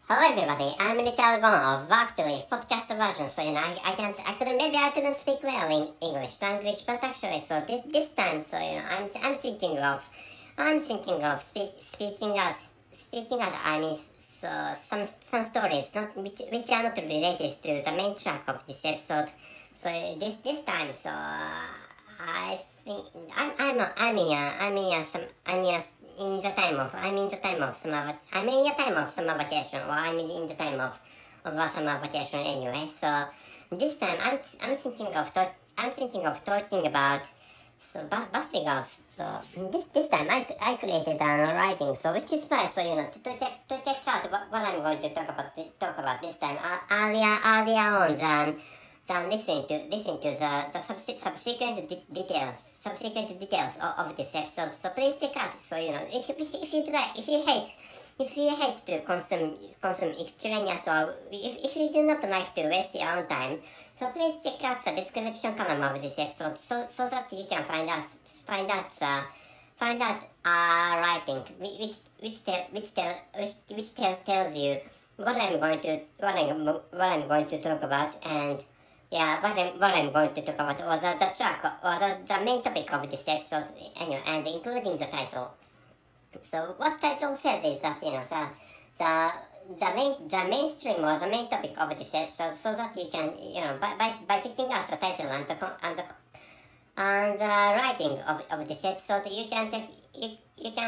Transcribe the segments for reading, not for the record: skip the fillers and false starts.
Hello everybody, I'm Richard Gon of Work to Live podcast version. So I couldn't speak well in English language, but actually, so this time, so I'm thinking of speaking as I mean, so some stories which are not related to the main track of this episode. So this time, so I think I'm in the time of summer vacation, or I'm in the time of summer vacation anyway. So this time I'm thinking of talking about Busty girls. So this time I created an writing, so which is fine. So to check out what I'm going to talk about this time earlier on than listening to the subsequent details of this episode. So please check out. So if you hate to consume extraneous, or if you do not like to waste your own time, so please check out the description column of this episode, so that you can find out writing which tells you what I'm going to talk about, and what I'm going to talk about was the track or the main topic of this episode, anyway, and including the title. So what title says is that the mainstream or the main topic of this episode, so that you can by checking out the title and the writing of this episode, you can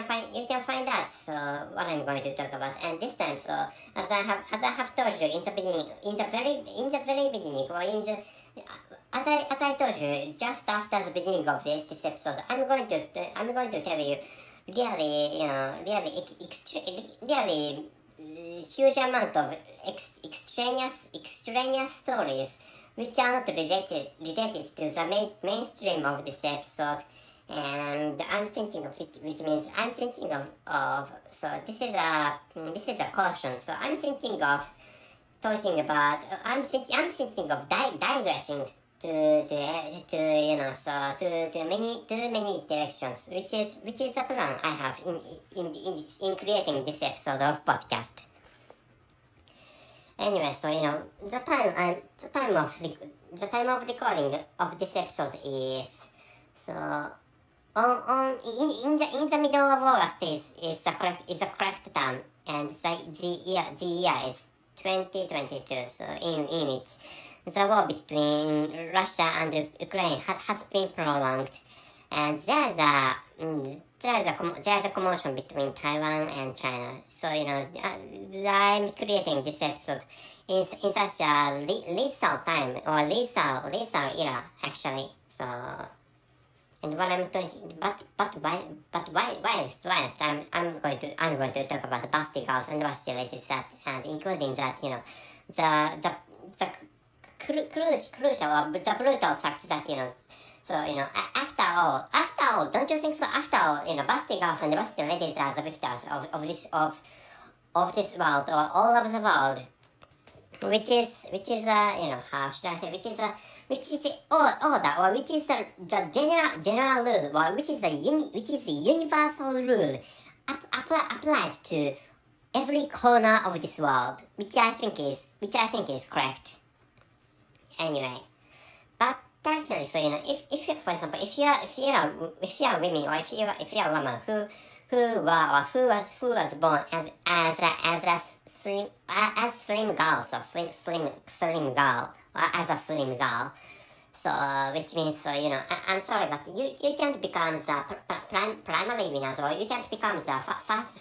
find out so what I'm going to talk about. And this time, so as I have told you in the very beginning, or as I told you just after the beginning of this episode, I'm going to tell you really huge amount of extraneous stories which are not related to the mainstream of this episode, and I'm thinking of it, which means I'm thinking of so this is a caution. So I'm thinking of talking about I'm thinking of digressing to many directions, which is a plan I have in creating this episode of podcast. Anyway, so the time of recording of this episode is so in the middle of August is the correct term, and the year is 2022. So in which the war between Russia and Ukraine has been prolonged, and there's a commotion between Taiwan and China. So I'm creating this episode in such a lethal time, or lethal era actually. So, and what I'm talking, but whilst I'm going to talk about the Busty girls and Busty ladies, and including that the crucial or the brutal facts that so after all, don't you think so? After all, Busty girls and Busty ladies are the victors of this world, or all of the world, which is how should I say, which is the order, or which is the general rule, or which is the universal rule applied to every corner of this world, which I think is correct. Anyway, but actually, so if you, for example, if you are women, or if you are a woman who was born as slim girl, so slim girl, or as a slim girl, so which means, so I'm sorry, but you can't become the primary winners, or you can't become the first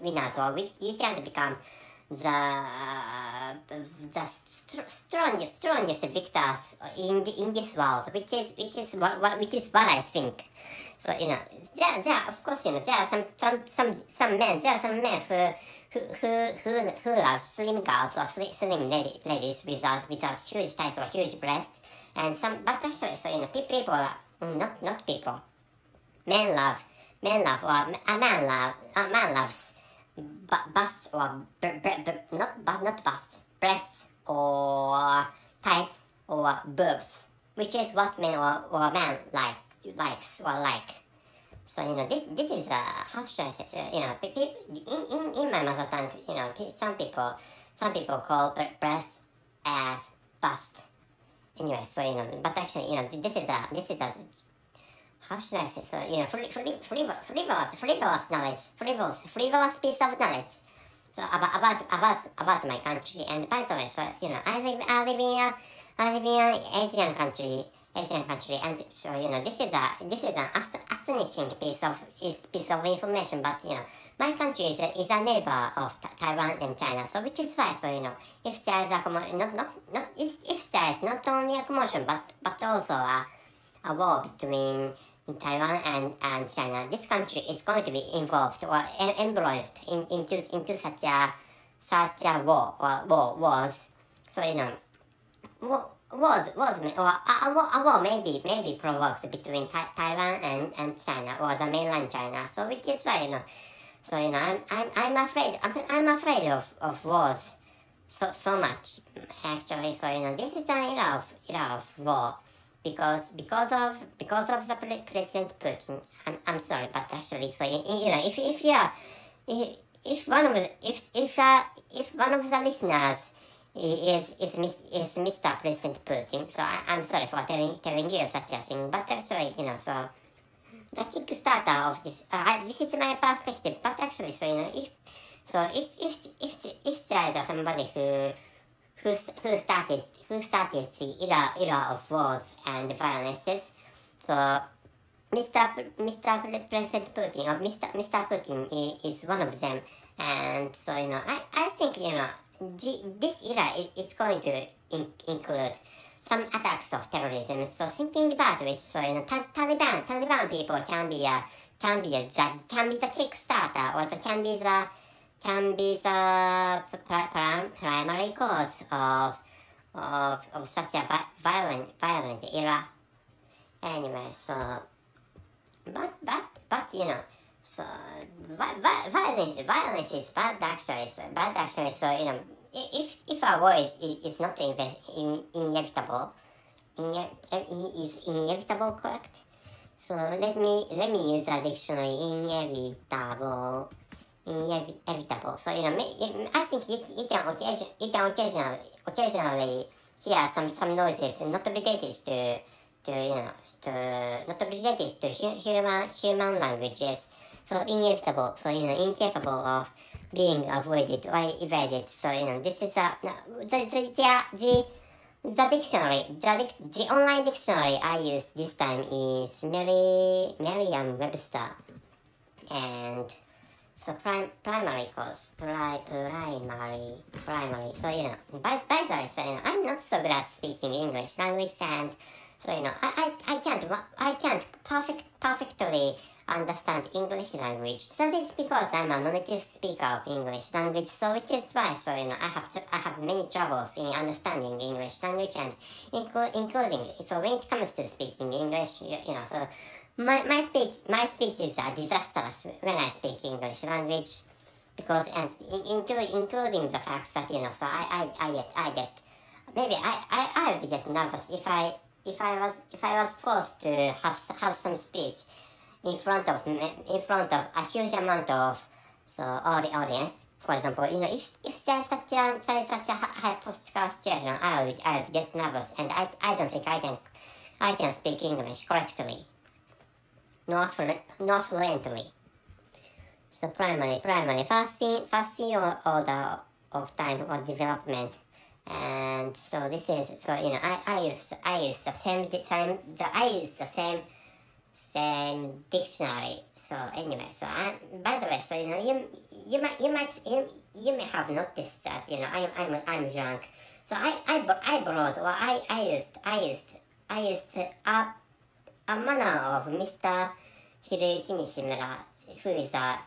winners, or you can't become the strongest victors in this world, which is what I think. So there of course there are some men who are slim girls, or slim ladies without huge thighs or huge breasts, and but actually, so people are not people. Men love, or a man loves busts, or not busts, breasts, or tights, or boobs, which is what men or man likes or like. So this is how should I say? So, in my mother tongue, some people call breast as bust. Anyway, so but actually, this is a how should I say? So frivolous piece of knowledge. So about my country, and by the way, so I live in an Asian country, and so this is an astonishing piece of information. But my country is a neighbor of Taiwan and China, so which is why, so if there is if there is not only a commotion but also a war between Taiwan and China, this country is going to be involved or embroiled into such a war or wars. So wars a war may be provoked between Taiwan and China or the mainland China. So which is why so I'm afraid of wars so much actually. So this is an era of war. Because of the President Putin, I'm sorry, but actually, so if one of the listeners is Mr. President Putin, so I'm sorry for telling you such a thing, but actually, so the Kickstarter of this is my perspective, but actually, so if there is somebody who started the era of wars and violences. So Mr. President Putin or Mr. Putin is one of them, and so I think this era is going to include some attacks of terrorism. So thinking about it, so Taliban people can be the Kickstarter, or can be the primary cause of such a violent era. Anyway, so but so violence is bad actually. So if a war is not inevitable, is inevitable correct? So let me use a dictionary. Inevitable. So I think you can occasionally hear some noises not related to human languages. So inevitable. So incapable of being avoided or evaded. So this is the dictionary. The online dictionary I used this time is Merriam-Webster, and so primary cause, primary. So by the way, so I'm not so good at speaking English language, and so I can't perfectly understand English language. So that's because I'm a non-native speaker of English language. So which is why, so I have many troubles in understanding English language, and including so when it comes to speaking English, so. My speeches are disastrous when I speak English language, because and including the fact that so I get maybe I would get nervous if I was forced to have some speech in front of a huge amount of audience. For example, if there's such a hypothetical situation, I would get nervous, and I don't think I can speak English correctly. Not fluently. So primary, first in order of time or development, and so this is so I use the same dictionary. So anyway, so by the way, so you may have noticed that I'm drunk. So I borrowed, or I used a manner of Mr. Hiroyuki Nishimura, who is a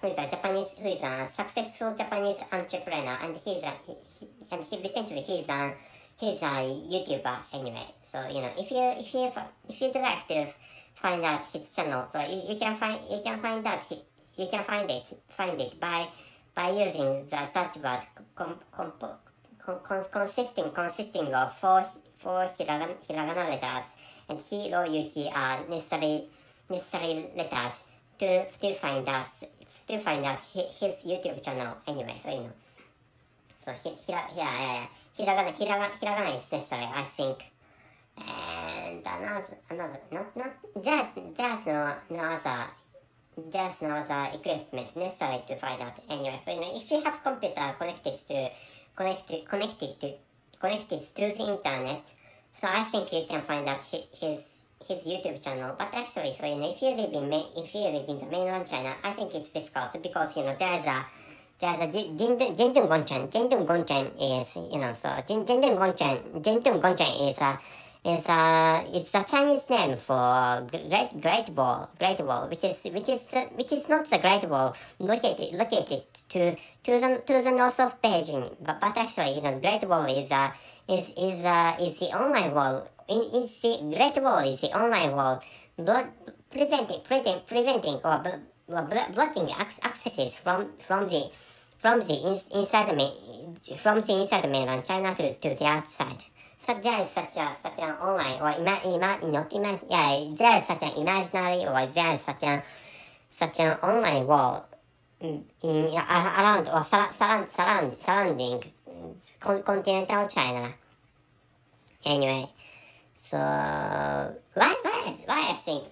successful Japanese entrepreneur, and he's a YouTuber anyway. So if you'd like to find out his channel, so you can find it by using the search word consisting of four hiragana letters, and Hiroyuki are necessary letters find out his YouTube channel anyway. So hiragana is necessary, I think. And another not there's no other equipment necessary to find out anyway. So if you have computer connected to the internet, so I think you can find out his YouTube channel. But actually, so if you live in the mainland China, I think it's difficult because there's a Jindun Gonchan. Jindun Gonchan is so Jindun Gonchan is the Chinese name for Great Wall, which is not the Great Wall located to the north of Beijing, but actually the Great Wall is the online wall. The Great Wall is the online wall, preventing or blocking accesses from the inside mainland China to the outside. So there is such an online or there is such an imaginary or there is such an online wall around or surrounding continental China. Anyway, so why I think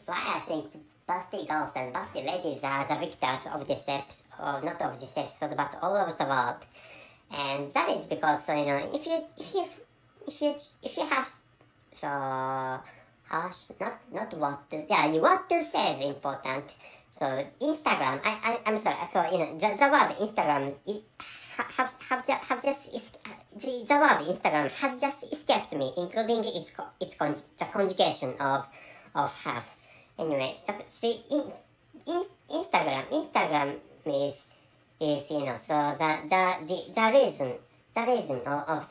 busty girls and busty ladies are the victors of this episode, or not of this episode, but all over the world, and that is because if you have so harsh, not what to say is important. So Instagram, I'm sorry. So the word Instagram the word Instagram has just escaped me, including the conjugation of have. Anyway, see Instagram is so the reason of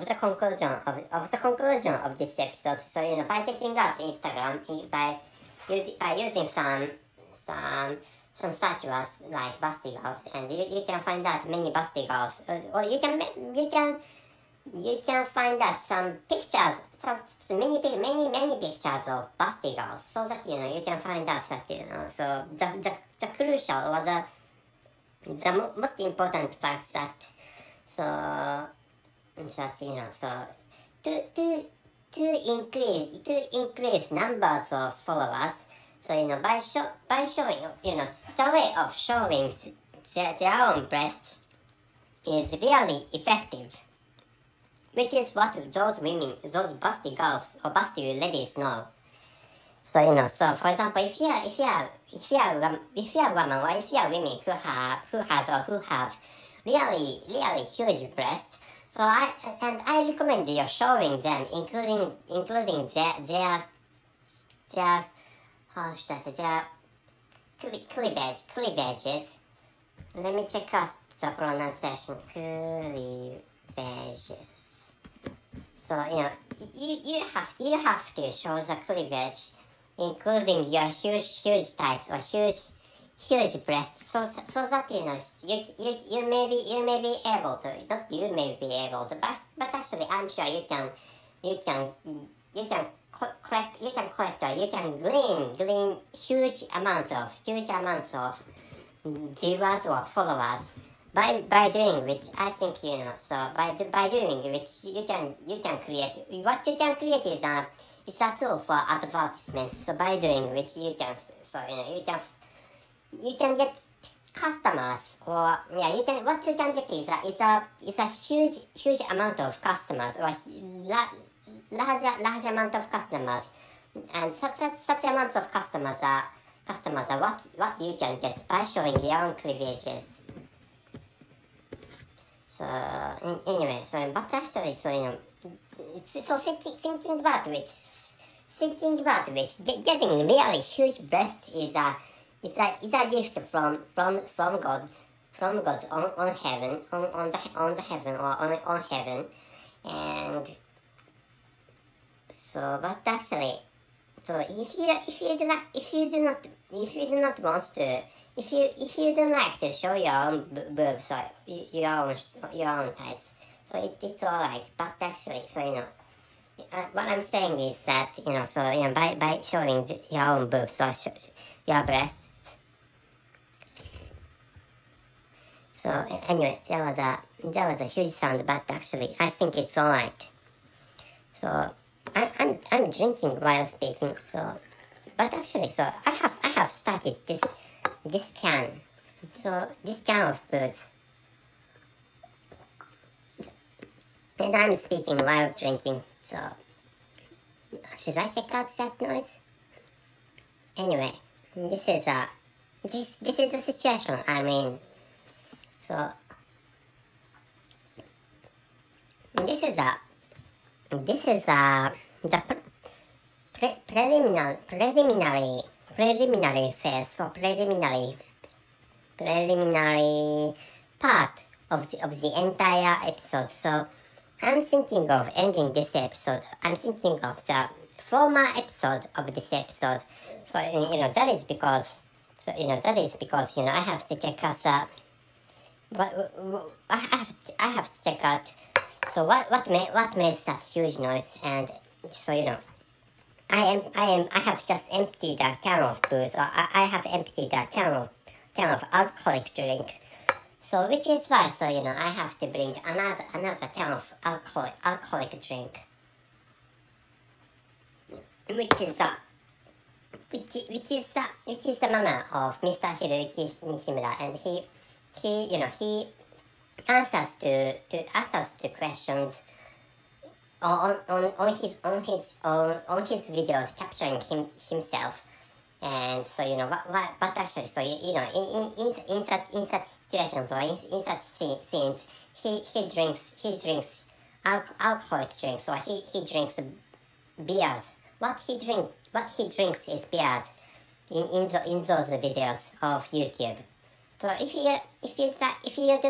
the conclusion of this episode. So by checking out Instagram by using some search words like busty girls, and you can find out many busty girls, or you can find out some pictures, many pictures of busty girls, so that you can find out that so the crucial or the most important fact that so to increase numbers of followers. So by showing the way of showing their own breasts is really effective, which is what those busty girls or busty ladies know. So so for example, if you are a woman or if you are women who have really huge breasts, so I recommend you showing them, including their how should I say, their cleavages. Let me check out the pronunciation. Cleavages. So you have to show the cleavage, including your huge tights or huge breasts, so that you may be able to, not you may be able to, but actually I'm sure you can collect or you can glean huge amounts of viewers or followers by doing which I think so by doing which you can create what you can create is a tool for advertisement. So by doing which you can get customers, or what you can get is a huge amount of customers, or large amount of customers, and such amounts of customers are what you can get by showing your own cleavages. So anyway, but actually, thinking about which getting really huge breasts is a gift from God's on heaven, on the heaven, or on heaven. And so, but actually, so if you don't like to show your own boobs or your own tights, so it's alright. But actually, so what I'm saying is that, by showing your own boobs or your breasts. So anyway, there was a huge sound, but actually I think it's alright. So I'm drinking while speaking. So, but actually, so I have started this can. So this can of booze. And I'm speaking while drinking, so should I check out that noise? Anyway, this is the situation I'm in. So this is the preliminary phase, so preliminary part of the entire episode. So I'm thinking of ending this episode. I'm thinking of the former episode of this episode. So that is because I have to check out I have to check out. So what makes that huge noise? And so I have just emptied a can of booze, or I have emptied a can of alcoholic drink. So which is why, so I have to bring another can of alcoholic drink, which is the manner of Mr. Hiroyuki Nishimura, and he answers to questions on his videos capturing himself. And so but actually, so in such situations, or in such scenes, he drinks alcoholic drinks, or he drinks beers. What he drinks is beers in those videos of YouTube. So if you'd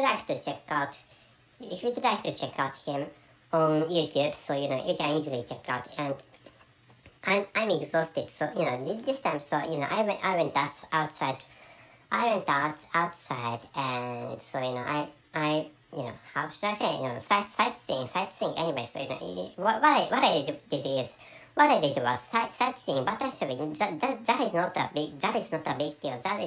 like to check out him on YouTube, so you can easily check out. And I'm exhausted, so this time, so I went outside, and so I how should I say, sightseeing anyway. So what I did was sightseeing, but actually that is not a big deal. That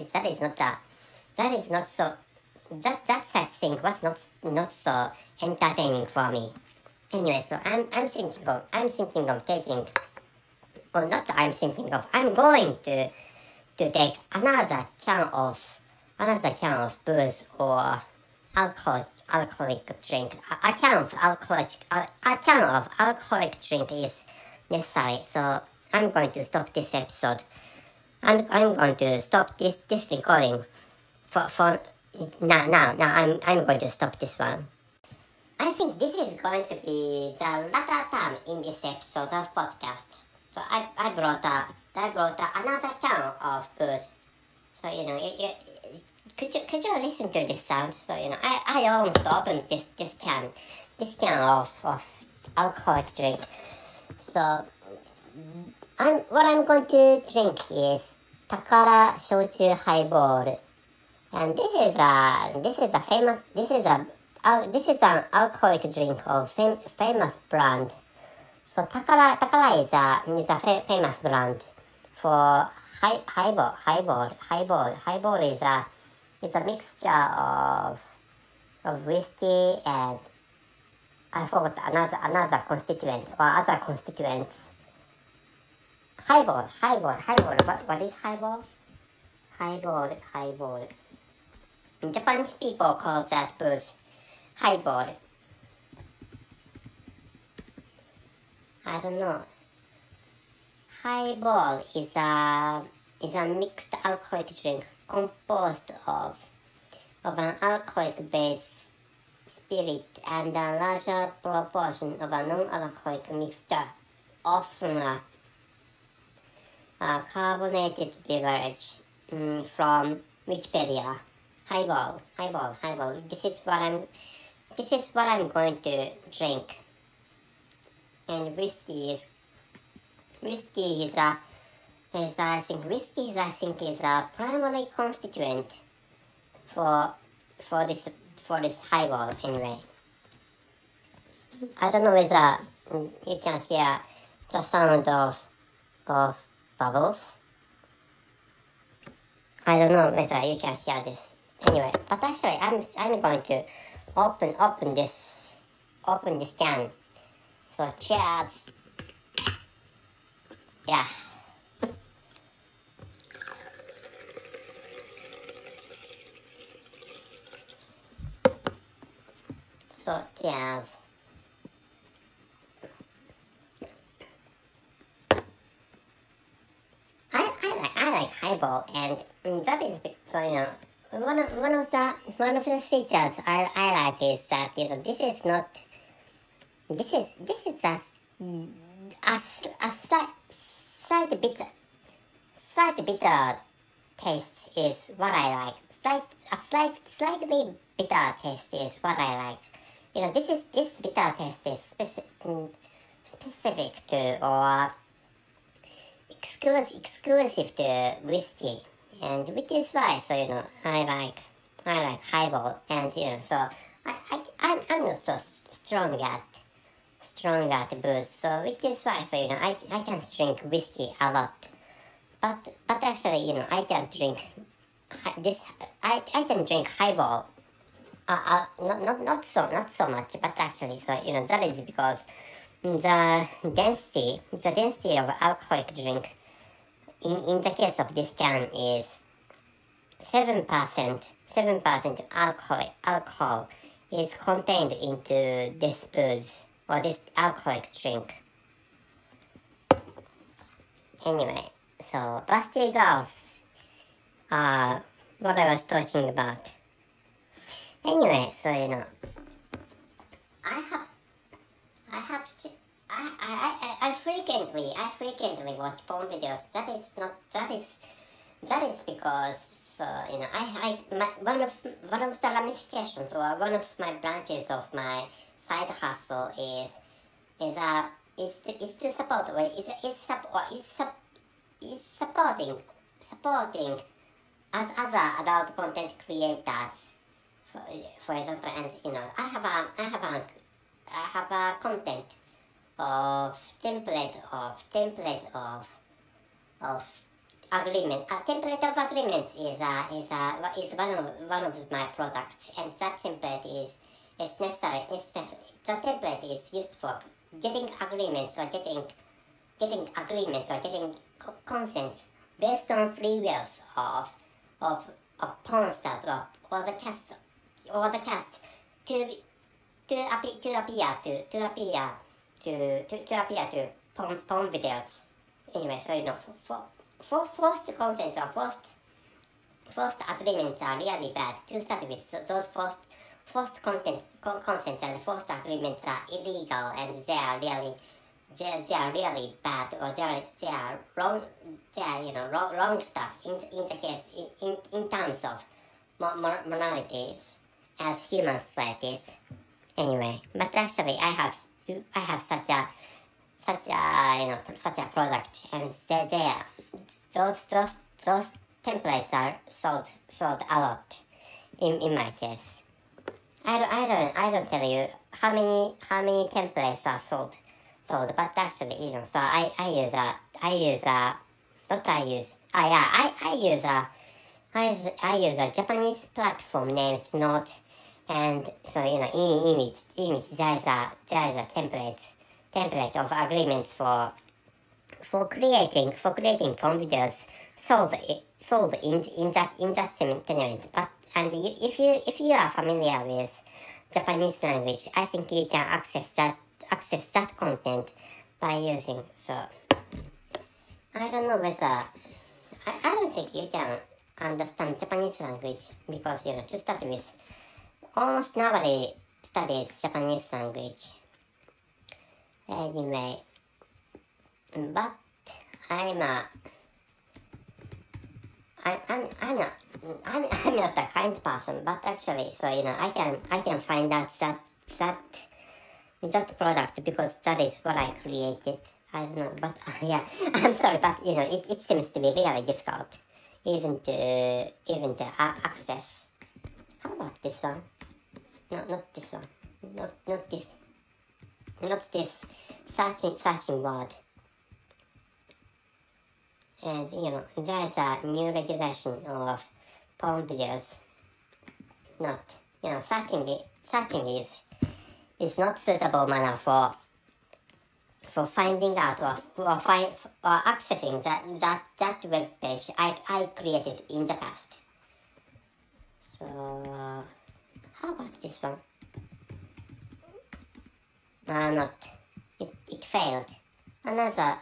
sightseeing was not so entertaining for me. Anyway, so I'm thinking of taking. Or not, I'm going to take another can of booze or alcoholic drink. A can of alcoholic drink is necessary. So I'm going to stop this episode. I'm going to stop this recording for now. I'm going to stop this one. I think this is going to be the latter term in this episode of podcast. So I brought another can of booze. So could you listen to this sound? So I almost opened this can of alcoholic drink. So what I'm going to drink is Takara Shochu Highball, and this is an alcoholic drink of famous brand. So Takara is a famous brand for highball. Highball is a mixture of whiskey and I forgot another constituent or other constituents. Highball. What is highball? Highball. Japanese people call that booze highball. I don't know. Highball is a mixed alcoholic drink composed of an alcoholic-based spirit and a larger proportion of a non-alcoholic mixture, often a carbonated beverage. From Wikipedia. Highball. This is what I'm going to drink. And whiskey is a primary constituent for this highball anyway. I don't know you can hear the sound of bubbles. I don't know whether you can hear this. Anyway, but actually I'm going to open this can. So cheers. Yeah. So cheers. I like highball, and that is so one of the features I like is that this is a slight bitter taste is what I like. Slightly bitter taste is what I like. This bitter taste is specific to or exclusive to whiskey, and which is why I like highball, and so I'm not so strong at booze, so which is why I can't drink whiskey a lot, but actually I can drink this. I can drink highball. Not so much, but actually that is because the density of alcoholic drink in the case of this can is 7% alcohol is contained into this booze or this alcoholic drink. Anyway, so Busty girls are what I was talking about. Anyway, so I frequently watch porn videos. That is because one of the ramifications or one of my branches of my side hustle is to support or is supporting as other adult content creators. For example, and I have a content of template of agreement. A template of agreements is one of my products, and that template is necessary. The template is used for getting agreements or getting consents based on free wills of porn stars or the cast to appear to porn videos. Anyway, so for forced consents or forced agreements are really bad. To start with, so those forced consents and forced agreements are illegal, and they are really bad, or they are wrong. They are wrong stuff in the case in terms of moralities as human societies. Anyway, but actually I have such a product, and those templates are sold a lot in my case. I don't tell you how many templates are sold, but actually so I use a Japanese platform named Note, and so image there is a template of agreements for creating porn videos sold in that tenement. But if you are familiar with Japanese language, I think you can access that content by using. So I don't know whether I don't think you can understand Japanese language, because to start with, almost nobody studies Japanese language. Anyway, but I'm not a kind person, but actually, so I can find out that product because that is what I created. I don't know, but yeah, I'm sorry, but it seems to be really difficult even to access. How about this one? No, not this one. Not this. not this searching word. And there is a new regulation of porn videos. Not searching is not suitable manner for finding out or accessing that web page I created in the past. So how about this one? Not. It failed. Another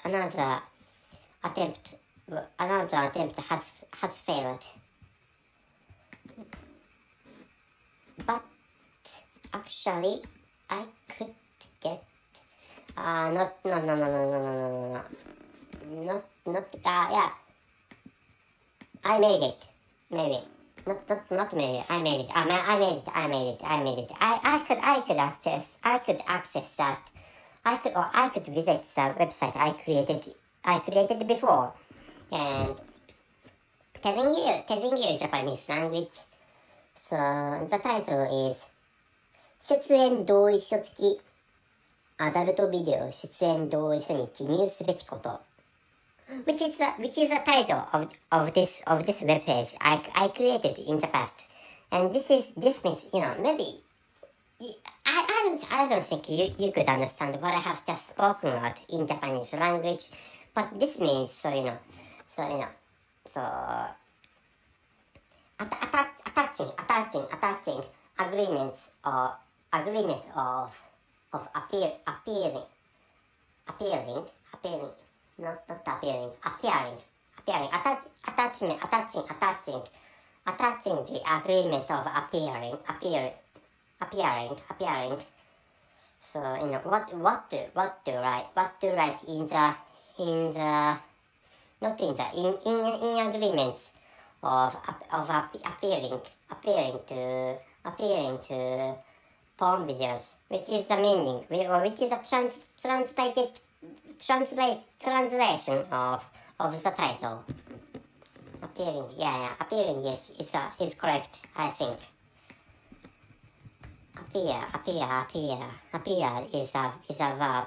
attempt has failed. But actually, I could get not yeah. I made it. Maybe. Not maybe. I made it. I made it. I could access that. I could visit the website I created before, and telling you Japanese language. So the title is 出演同意書付きアダルトビデオ出演同意書に記入すべきこと。Which is the title of this web page I created in the past, and this means maybe I don't think you could understand what I have just spoken about in Japanese language, but this means attaching agreements of appearing attaching the agreement of appearing. So what to write in agreements of appearing to porn videos, which is the meaning, which is a translation of the title. Appearing is correct, I think. Appear is a verb.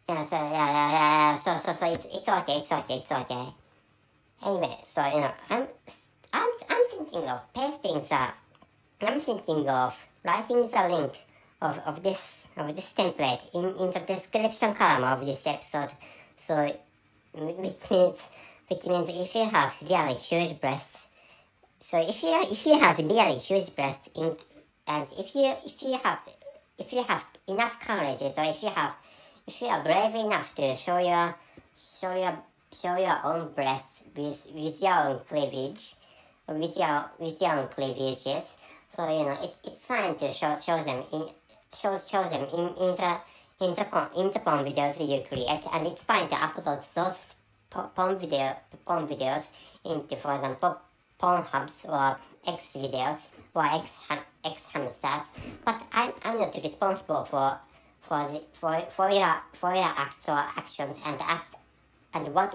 So it's okay. Anyway, so I'm thinking of pasting I'm thinking of writing the link of this template in the description column of this episode. So which means if you have really huge breasts, so if you have really huge breasts and if you have enough courage, so if you are brave enough to show your own breasts with your own cleavage, with your own cleavages, so it's fine to show them in the porn videos you create, and it's fine to upload those porn videos into, for example, Pornhubs or X videos or X hamsters. But I'm not responsible for your acts or actions, and what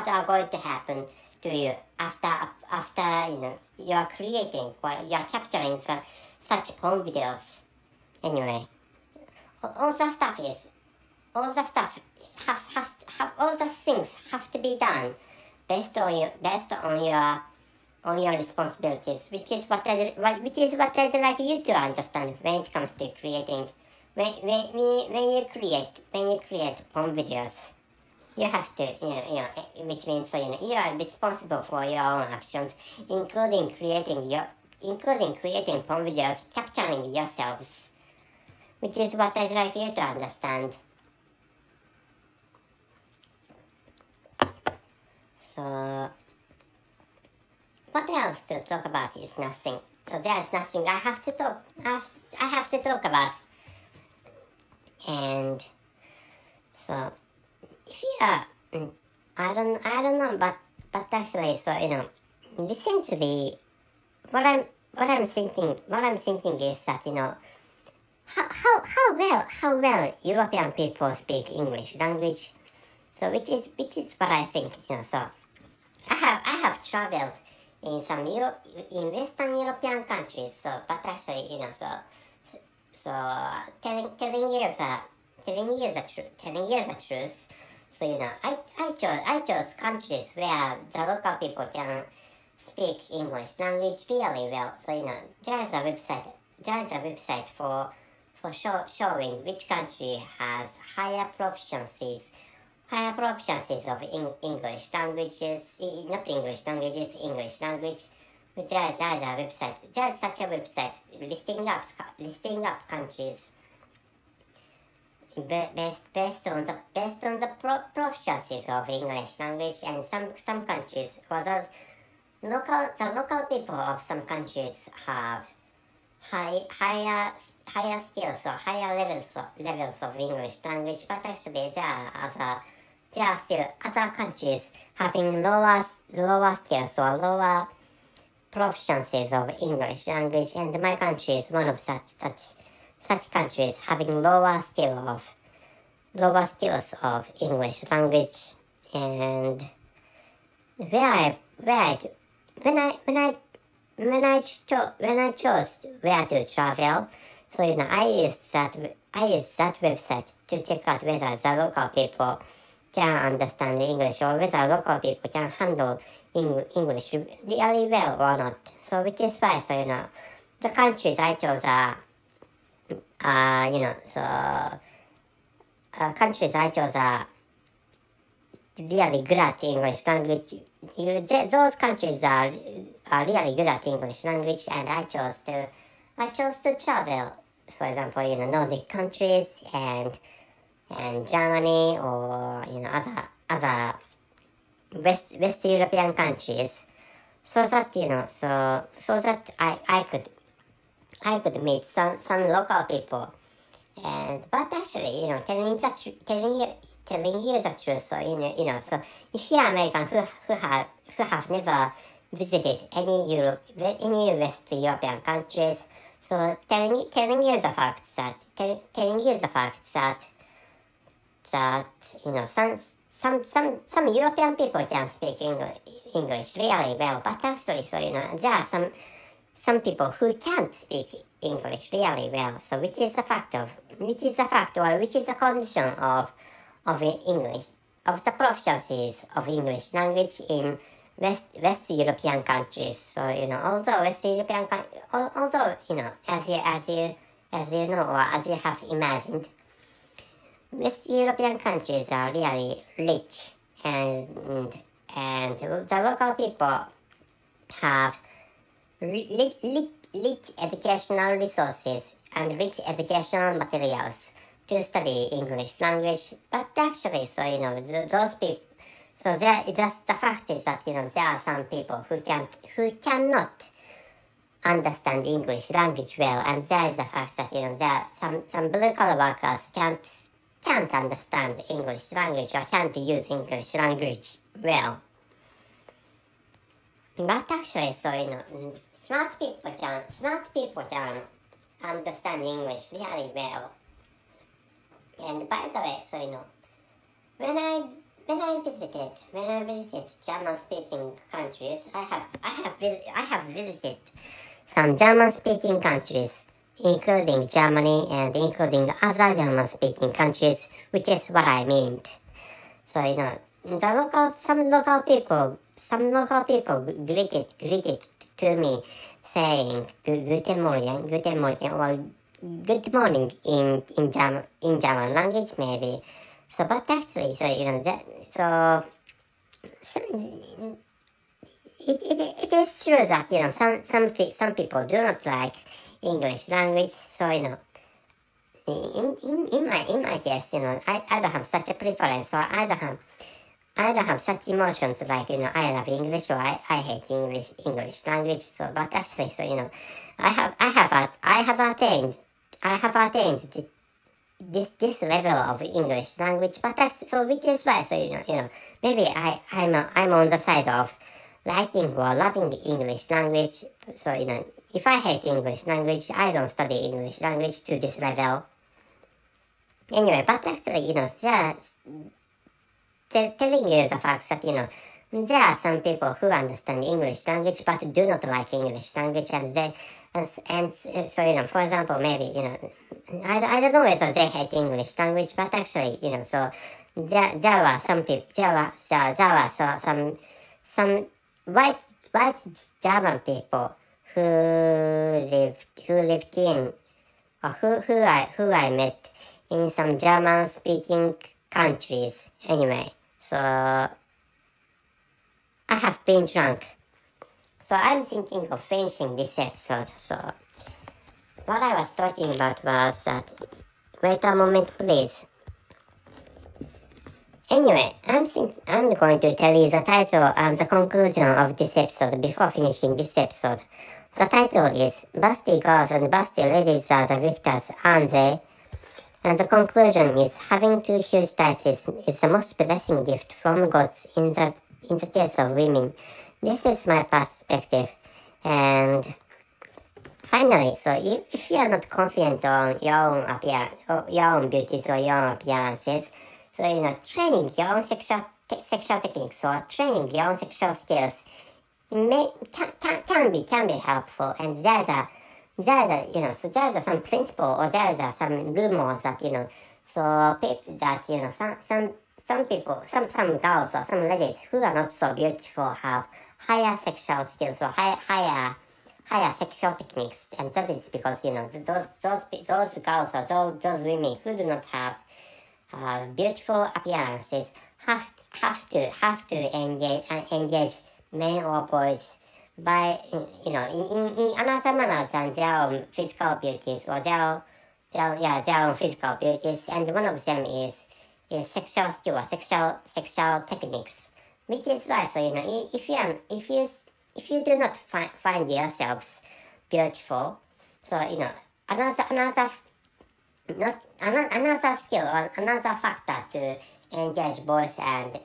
are going to happen to you after you are creating or you are capturing such porn videos. Anyway, all the things have to be done based on your responsibilities, which is what I'd like you to understand when it comes to creating. When you create porn videos, you have to, which means you are responsible for your own actions, including creating porn videos, capturing yourselves, which is what I'd like you to understand. So, what else to talk about is nothing. So there's nothing I have to talk about. And so, if you are, I don't know, but actually, so essentially, what I'm thinking is that how well European people speak English language. So which is what I think. So I have traveled in some in Western European countries. So but actually, So telling you the truth. So I chose countries where the local people can speak English language really well. So there's a website for showing which country has higher proficiencies of English languages, not English languages, English language. There's such a website listing up countries based on the proficiencies of English language, and some countries, or the local people of some countries have higher skills or higher levels of English language, but actually there are still other countries having lower skills or lower proficiencies of English language, and my country is one of such countries having lower skills of English language. And when I chose where to travel, so I used that website to check out whether the local people can understand English, or whether local people can handle English really well or not. So which is why, the countries I chose are countries I chose are really good at English language. Those countries are really good at English language, and I chose to travel. For example, Nordic countries and Germany, or other West European countries, so that so that I could meet some local people. But actually, telling you the truth. So so if you're American who have never visited any West European countries, so telling you the fact that some European people can speak English really well, but actually, there are some people who can't speak English really well. So which is a condition of English, of the proficiencies of English language in West European countries. So although West European, as you know, or as you have imagined, West European countries are really rich, and the local people have rich educational resources and rich educational materials to study English language. But actually, those people, so just the fact is that there are some people who cannot understand English language well, and there is the fact that there are some blue collar workers can't understand English language or can't use English language well. But actually, smart people can understand English really well. And by the way, when I visited German-speaking countries, I have visited some German-speaking countries, including Germany and including other German-speaking countries, which is what I meant. So some local people greeted to me, saying "Guten Morgen" or "Good morning" in German language maybe. So, but actually, it is true that some people do not like English language. So in my case, I don't have such a preference, or I don't have such emotions like I love English or I hate English language. So, but actually, I have attained this level of English language. But actually, which is why maybe I'm on the side of liking or loving the English language. So if I hate English language, I don't study English language to this level. Anyway, but actually, telling you the fact that there are some people who understand English language but do not like English language, and so for example, maybe I don't know whether they hate English language, but actually so there were some white German people who lived in or who I met in some German speaking countries anyway. So I have been drunk. So I'm thinking of finishing this episode. So what I was talking about was that, wait a moment please. Anyway, I'm going to tell you the title and the conclusion of this episode before finishing this episode. The title is Busty Girls and Busty Ladies Are the Victors, aren't they? And the conclusion is, having two huge titles is the most blessing gift from gods in the case of women. This is my perspective. And finally, so if you are not confident on your own appearance, or your own beauties or your own appearances, so training your own sexual techniques or training your own sexual skills can be helpful. And there's some principle, or there's some rumors that so people that some people, some girls or some ladies who are not so beautiful have higher sexual skills or higher sexual techniques, and that is because those girls or those women who do not have beautiful appearances have to engage men or boys by in another manner than their own physical beauties or their own physical beauties, and one of them is sexual skill or sexual techniques, which is why if you do not find yourselves beautiful, so another skill or another factor to engage boys and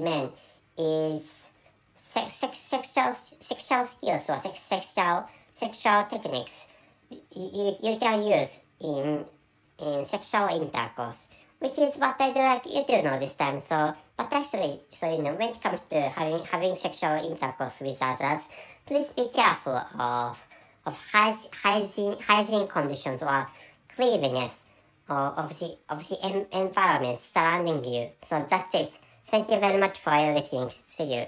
men is sexual skills or sexual techniques you can use in sexual intercourse, which is what I'd like you to know this time. So, but actually, when it comes to having sexual intercourse with others, please be careful of hygiene conditions or cleanliness of the environment surrounding you. So that's it. Thank you very much for listening. See you.